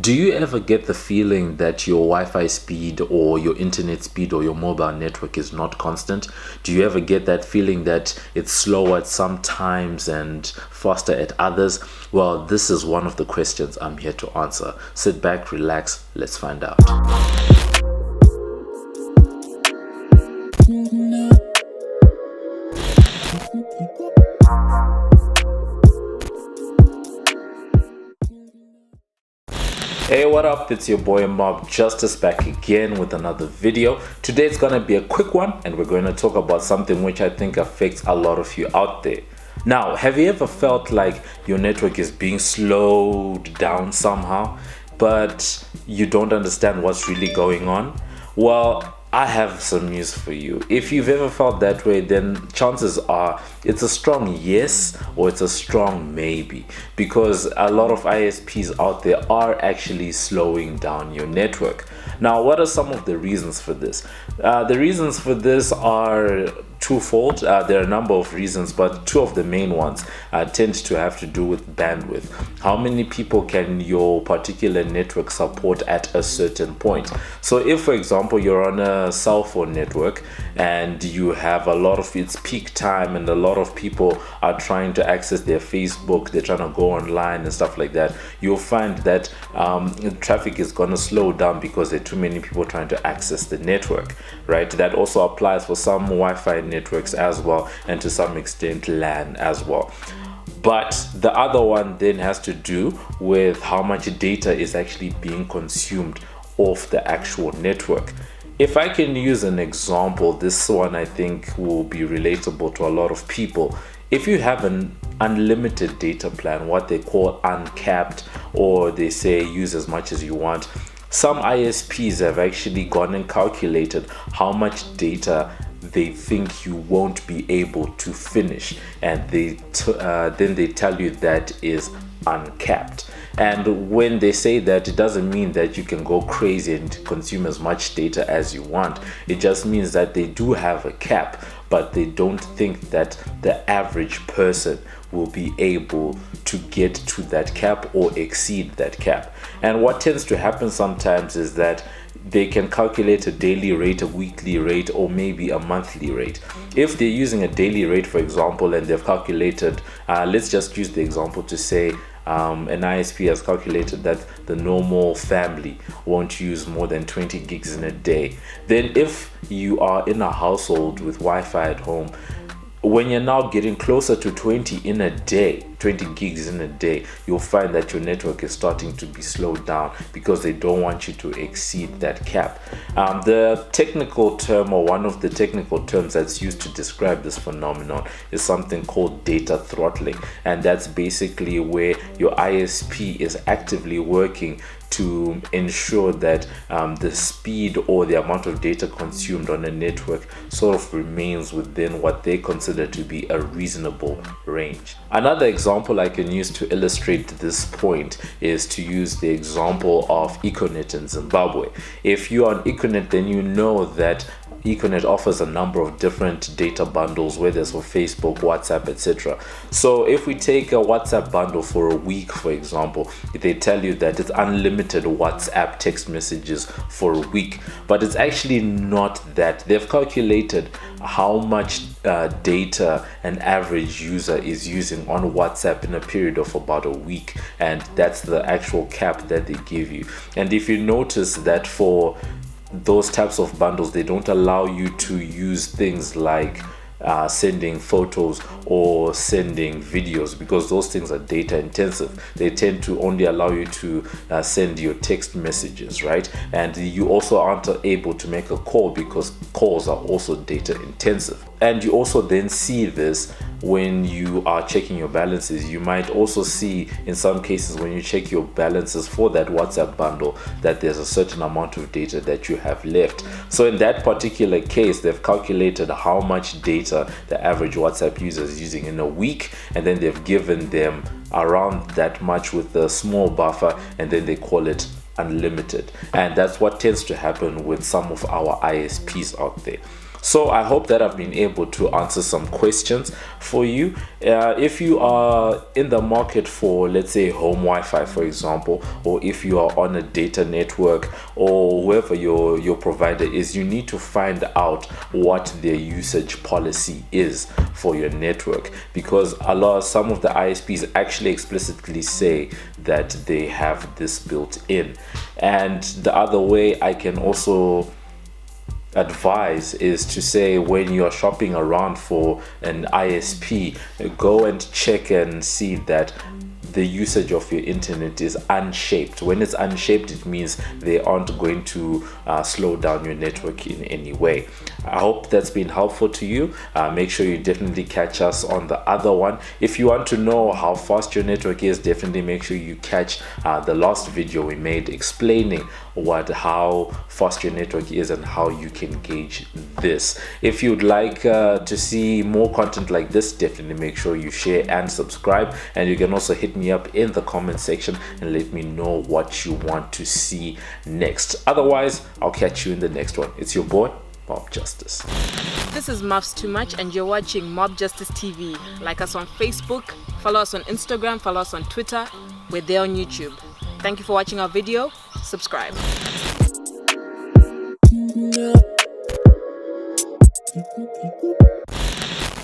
Do you ever get the feeling that your Wi-Fi speed or your internet speed or your mobile network is not constant? Do you ever get that feeling that it's slow at some times and faster at others? Well, this is one of the questions I'm here to answer. Sit back, relax, let's find out. Hey, what up? It's your boy MobbJustice back again with another video. Today it's gonna be a quick one and we're going to talk about something which I think affects a lot of you out there. Now, have you ever felt like your network is being slowed down somehow, but you don't understand what's really going on? Well, I have some news for you. If you've ever felt that way, then chances are it's a strong yes or it's a strong maybe, because a lot of ISPs out there are actually slowing down your network. Now, what are some of the reasons for this? The reasons for this are twofold. There are a number of reasons, but two of the main ones tend to have to do with bandwidth. How many people can your particular network support at a certain point? So if, for example, you're on a cell phone network and you have a lot of its peak time and a lot of people are trying to access their Facebook, they're trying to go online and stuff like that, you'll find that traffic is going to slow down because there are too many people trying to access the network, right? That also applies for some Wi-Fi networks as well, and to some extent LAN as well. But the other one then has to do with how much data is actually being consumed off the actual network. If I can use an example, this one I think will be relatable to a lot of people. If you have an unlimited data plan, what they call uncapped, or they say use as much as you want, some ISPs have actually gone and calculated how much data they think you won't be able to finish, and then they tell you that is uncapped. And when they say that, it doesn't mean that you can go crazy and consume as much data as you want. It just means that they do have a cap, but they don't think that the average person will be able to get to that cap or exceed that cap. And what tends to happen sometimes is that they can calculate a daily rate, a weekly rate, or maybe a monthly rate. If they're using a daily rate, for example, and they've calculated, let's just use the example to say an ISP has calculated that the normal family won't use more than 20 gigs in a day. Then if you are in a household with Wi-Fi at home, when you're now getting closer to 20 in a day, 20 gigs in a day, you'll find that your network is starting to be slowed down because they don't want you to exceed that cap. The technical term, or one of the technical terms that's used to describe this phenomenon, is something called data throttling, and that's basically where your ISP is actively working to ensure that the speed or the amount of data consumed on a network sort of remains within what they consider to be a reasonable range. Another example I can use to illustrate this point is to use the example of Econet in Zimbabwe. If you're on Econet, then you know that Econet offers a number of different data bundles, whether it's for Facebook, WhatsApp, etc. So if we take a WhatsApp bundle for a week, for example, they tell you that it's unlimited WhatsApp text messages for a week, but it's actually not that. They've calculated how much data an average user is using on WhatsApp in a period of about a week, and that's the actual cap that they give you. And if you notice that for those types of bundles, they don't allow you to use things like sending photos or sending videos, because those things are data intensive. They tend to only allow you to send your text messages, right? And you also aren't able to make a call because calls are also data intensive. And you also then see this when you are checking your balances. You might also see in some cases when you check your balances for that WhatsApp bundle that there's a certain amount of data that you have left. So in that particular case, they've calculated how much data the average WhatsApp user is using in a week, and then they've given them around that much with a small buffer, and then they call it unlimited. And that's what tends to happen with some of our ISPs out there. So I hope that I've been able to answer some questions for you. If you are in the market for, let's say, home Wi-Fi, for example, or if you are on a data network, or whoever your provider is, you need to find out what their usage policy is for your network, because some of the ISPs actually explicitly say that they have this built in. And the other way I can also advise is to say, when you're shopping around for an ISP, go and check and see that the usage of your internet is unshaped. When it's unshaped, it means they aren't going to slow down your network in any way. I hope that's been helpful to you. Make sure you definitely catch us on the other one. If you want to know how fast your network is, definitely make sure you catch the last video we made explaining how fast your network is and how you can gauge this. If you'd like to see more content like this, definitely make sure you share and subscribe, and you can also hit me up in the comment section and let me know what you want to see next. Otherwise, I'll catch you in the next one. It's your boy MobbJustice. This is Muffs Too Much, and you're watching MobbJustice TV. Like us on Facebook, follow us on Instagram, follow us on Twitter. We're there on YouTube. Thank you for watching our video. Subscribe.